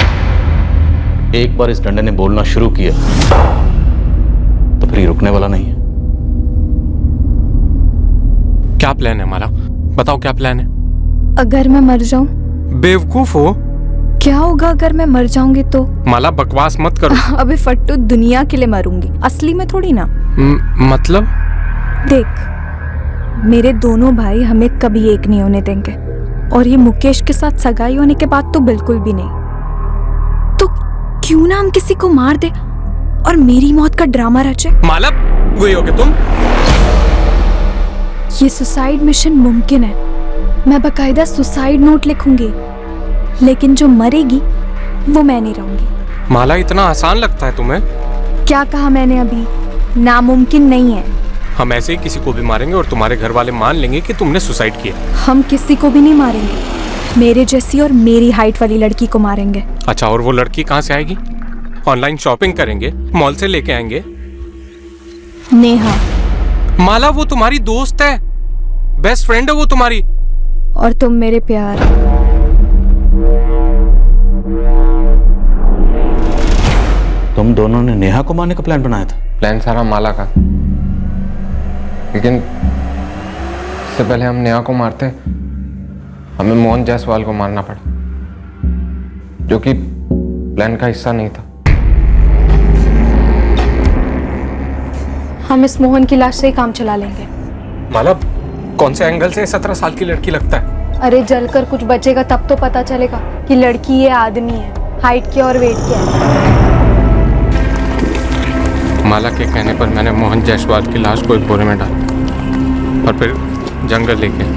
एक बार इस डंडे ने बोलना शुरू किया तो फिर ये रुकने वाला नहीं है। क्या प्लान है माला? बताओ क्या प्लान है? अगर मैं मर जाऊं? बेवकूफ हो। क्या होगा अगर मैं मर जाऊंगी तो? माला बकवास मत करो। अबे फट्टू, दुनिया के लिए मरूंगी, असली में थोड़ी ना। मतलब? देख, मेरे दोनों भाई हमें कभी एक नहीं होने देंगे, और ये मुकेश के साथ सगाई होने के बाद तो बिल्कुल भी नहीं। तो क्यों ना हम किसी को मार दे और मेरी मौत का ड्रामा रचे। माला, वही होगे तुम? ये सुसाइड मिशन मुमकिन है। मैं बकायदा सुसाइड नोट लिखूंगी, लेकिन जो मरेगी वो मैं नहीं रहूंगी। माला, इतना आसान लगता है तुम्हें? क्या कहा मैंने अभी? नामुमकिन नहीं है। हम ऐसे ही किसी को भी मारेंगे और तुम्हारे घर वाले मान लेंगे कि तुमने सुसाइड किया। हम किसी को भी नहीं मारेंगे, मेरे जैसी और मेरी हाइट वाली लड़की को मारेंगे। अच्छा, और वो लड़की कहाँ से आएगी? ऑनलाइन शॉपिंग करेंगे, मॉल से लेके आएंगे। नेहा। माला, वो तुम्हारी दोस्त है, बेस्ट फ्रेंड है वो तुम्हारी। और तुम मेरे प्यार। तुम दोनों ने नेहा को मारने का प्लान बनाया था? प्लान सारा माला का, लेकिन इससे पहले हम नेहा को मारते हमें मोहन जायसवाल को मारना पड़ा, जो कि प्लान का हिस्सा नहीं था। हम इस मोहन की लाश से ही काम चला लेंगे। माला, कौन से एंगल से 17 साल की लड़की लगता है? अरे जलकर कुछ बचेगा तब तो पता चलेगा कि लड़की है आदमी है, हाइट क्या और वेट क्या है। माला के कहने पर मैंने मोहन जायसवाल की लाश को एक बोरे में डाला और फिर जंगल लेके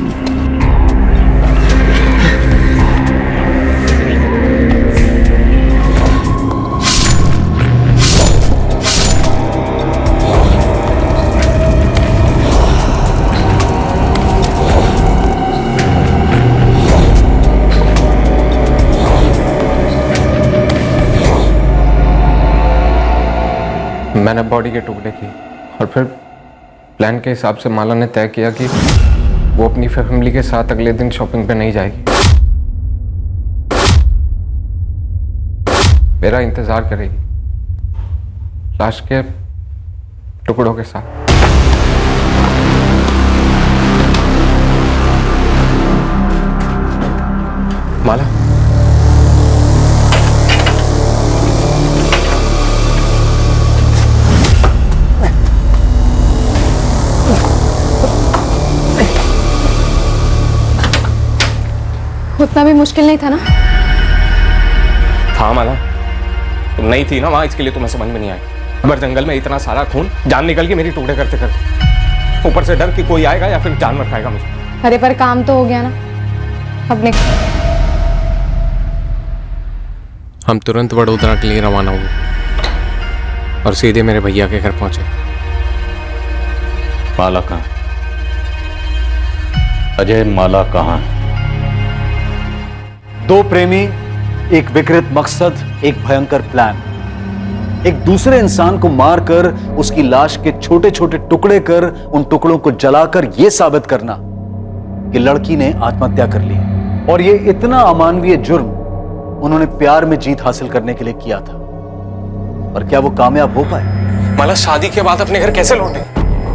मैंने बॉडी के टुकड़े किए और फिर प्लान के हिसाब से माला ने तय किया कि वो अपनी फैमिली के साथ अगले दिन शॉपिंग पे नहीं जाएगी, मेरा इंतजार करेगी लाश के टुकड़ों के साथ। माला, उतना भी मुश्किल नहीं था ना? था माला, तुम नहीं थी ना वहां, इसके लिए तुम्हें समझ में नहीं आई। अगर जंगल में इतना सारा खून, जान निकल के मेरी टुकड़े करते करते, ऊपर से डर कि कोई आएगा या फिर जानवर खाएगा मुझे। अरे पर काम तो हो गया ना, अब हम तुरंत वडोदरा के लिए रवाना हुए और सीधे मेरे भैया के घर पहुंचे। माला कहाँ? अजय, माला कहाँ है? दो प्रेमी, एक विकृत मकसद, एक भयंकर प्लान। एक दूसरे इंसान को मारकर उसकी लाश के छोटे छोटे टुकड़े कर उन टुकड़ों को जलाकर यह साबित करना कि लड़की ने आत्महत्या कर ली। और यह इतना अमानवीय जुर्म उन्होंने प्यार में जीत हासिल करने के लिए किया था। पर क्या वो कामयाब हो पाए? माला, शादी के बाद अपने घर कैसे लौटे?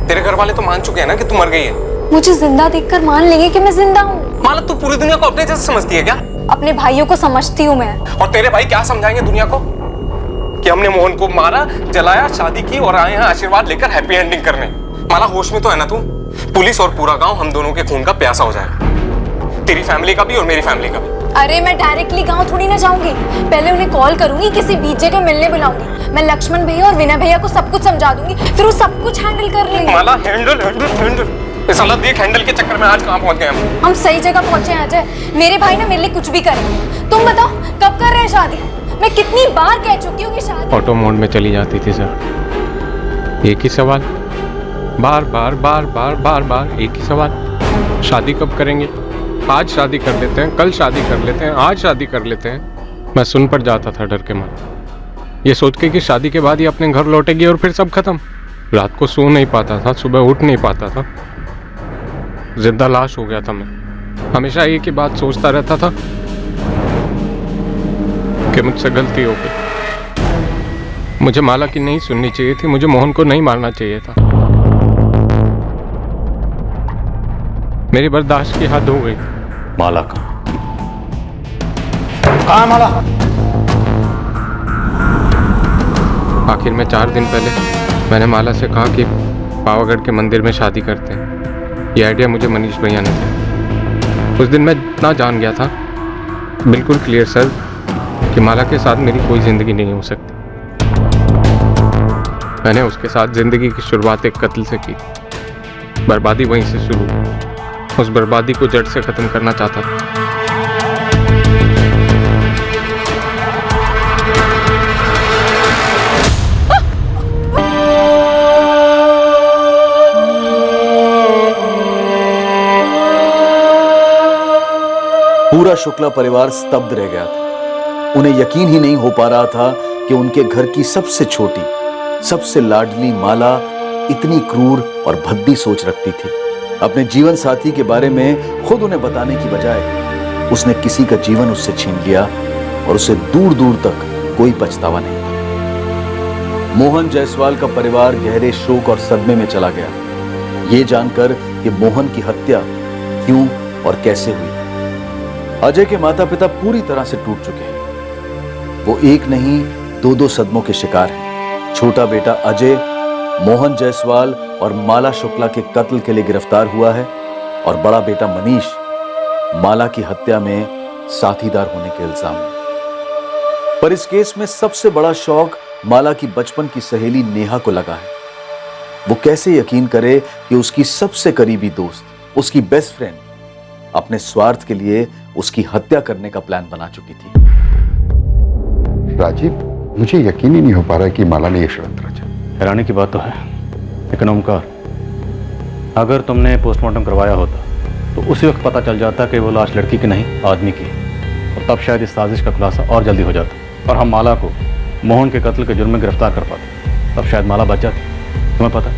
तेरे घर वाले तो मान चुके हैं ना कि तू मर गई है। मुझे जिंदा देखकर मान लेंगे कि मैं जिंदा हूँ। माला, तू पूरी दुनिया को अपने जैसे समझती है क्या? अपने भाइयों को समझती हूँ मैं। और तेरे भाई क्या समझाएंगे दुनिया को कि हमने मोहन को मारा, जलाया, शादी की और आए हैं आशीर्वाद लेकर हैप्पी एंडिंग करने। माला, होश में तो है ना तू? पुलिस और पूरा गांव हम दोनों के खून का प्यासा हो जाएगा, तेरी फैमिली का भी और मेरी फैमिली का भी। अरे मैं डायरेक्टली गांव थोड़ी ना जाऊंगी, पहले उन्हें कॉल करूंगी, किसी बीच जगह मिलने बुलाऊंगी। मैं लक्ष्मण भैया और विनय भैया को सब कुछ समझा दूंगी, फिर वो सब कुछ हैंडल कर लेंगे। माला, हैंडल हैंडल हैंडल, साला देख हैंडल के चक्कर में आज कहां पहुंच गए हम सही जगह पहुंचे हैं अजय। मेरे भाई ना मेरे लिए कुछ भी करेंगे। तुम बताओ कब कर रहे हैं शादी? मैं कितनी बार कह चुकी हूँ कि शादी। ऑटो मोड में चली जाती थी सर, एक ही सवाल, बार बार बार बार बार बार एक ही सवाल, शादी कब करेंगे? आज शादी कर लेते हैं, कल शादी कर लेते हैं, आज शादी कर लेते हैं। मैं सुन पर जाता था डर के मारे, ये सोच के कि शादी के बाद ही अपने घर लौटेगी और फिर सब खत्म। रात को सो नहीं पाता था, सुबह उठ नहीं पाता था, जिंदा लाश हो गया था मैं। हमेशा एक ही बात सोचता रहता था कि मुझसे गलती हो गई, मुझे माला की नहीं सुननी चाहिए थी, मुझे मोहन को नहीं मारना चाहिए था। मेरी बर्दाश्त की हद हो गई। माला कहाँ? कहाँ माला? आखिर में 4 दिन पहले मैंने माला से कहा कि पावागढ़ के मंदिर में शादी करते हैं। ये आइडिया मुझे मनीष भैया ने दिया। उस दिन मैं इतना जान गया था, बिल्कुल क्लियर सर, कि माला के साथ मेरी कोई जिंदगी नहीं हो सकती। मैंने उसके साथ जिंदगी की शुरुआत एक कत्ल से की, बर्बादी वहीं से शुरू। उस बर्बादी को जड़ से खत्म करना चाहता था। पूरा शुक्ला परिवार स्तब्ध रह गया था। उन्हें यकीन ही नहीं हो पा रहा था कि उनके घर की सबसे छोटी, सबसे लाडली माला इतनी क्रूर और भद्दी सोच रखती थी। अपने जीवन साथी के बारे में खुद उन्हें बताने की बजाय उसने किसी का जीवन उससे छीन लिया और उसे दूर दूर तक कोई पछतावा नहीं था। मोहन जायसवाल का परिवार गहरे शोक और सदमे में चला गया, ये जानकर कि मोहन की हत्या क्यों और कैसे हुई। अजय के माता पिता पूरी तरह से टूट चुके हैं। वो एक नहीं 2-2 सदमों के शिकार हैं। छोटा बेटा अजय मोहन जायसवाल और माला शुक्ला के कत्ल के लिए गिरफ्तार हुआ है और बड़ा बेटा मनीष माला की हत्या में साथीदार होने के इल्जाम में। पर इस केस में सबसे बड़ा शौक माला की बचपन की सहेली नेहा को लगा है। वो कैसे यकीन करे कि उसकी सबसे करीबी दोस्त, उसकी बेस्ट फ्रेंड, अपने स्वार्थ के लिए उसकी हत्या करने का प्लान बना चुकी थी। राजीव, मुझे यकीन ही नहीं हो पा रहा है कि माला ने यह षड्यंत्र रचा। हैरानी की बात तो है, लेकिन ओमकार, अगर तुमने पोस्टमार्टम करवाया होता तो उसी वक्त पता चल जाता कि वो लाश लड़की की नहीं आदमी की, और तब शायद इस साजिश का खुलासा और जल्दी हो जाता और हम माला को मोहन के कत्ल के जुर्म में गिरफ्तार कर पाते। तब शायद माला बच जाती। तुम्हें पता,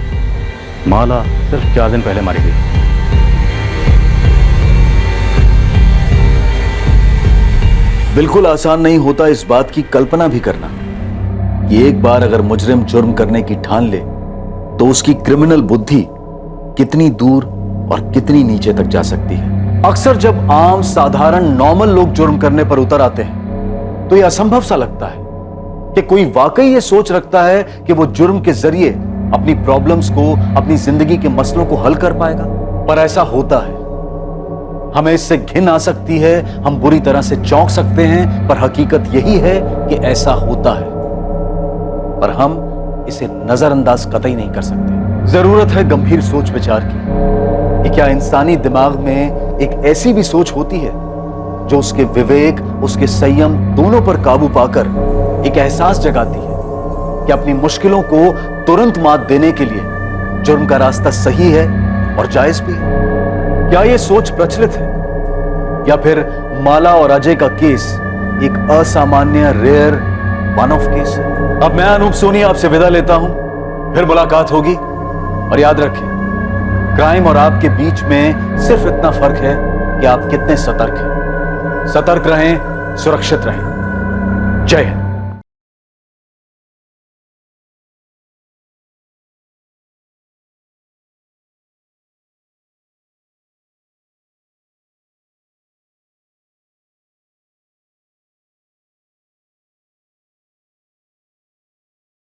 माला सिर्फ 4 दिन पहले मारी गई। बिल्कुल आसान नहीं होता इस बात की कल्पना भी करना कि एक बार अगर मुजरिम जुर्म करने की ठान ले तो उसकी क्रिमिनल बुद्धि कितनी दूर और कितनी नीचे तक जा सकती है। अक्सर जब आम साधारण नॉर्मल लोग जुर्म करने पर उतर आते हैं तो यह असंभव सा लगता है कि कोई वाकई ये सोच रखता है कि वो जुर्म के जरिए अपनी प्रॉब्लम्स को, अपनी जिंदगी के मसलों को हल कर पाएगा। पर ऐसा होता है। हमें इससे घिन आ सकती है, हम बुरी तरह से चौंक सकते हैं, पर हकीकत यही है कि ऐसा होता है, पर हम इसे नजरअंदाज कतई नहीं कर सकते। जरूरत है गंभीर सोच विचार की कि क्या इंसानी दिमाग में एक ऐसी भी सोच होती है जो उसके विवेक, उसके संयम दोनों पर काबू पाकर एक एहसास जगाती है कि अपनी मुश्किलों को तुरंत मात देने के लिए जुर्म का रास्ता सही है और जायज भी है। क्या यह सोच प्रचलित है या फिर माला और अजय का केस एक असामान्य, रेयर, वन ऑफ केस है? अब मैं अनूप सोनी आपसे विदा लेता हूं, फिर मुलाकात होगी। और याद रखें, क्राइम और आपके बीच में सिर्फ इतना फर्क है कि आप कितने सतर्क हैं। सतर्क रहें, सुरक्षित रहें। जय हिंद।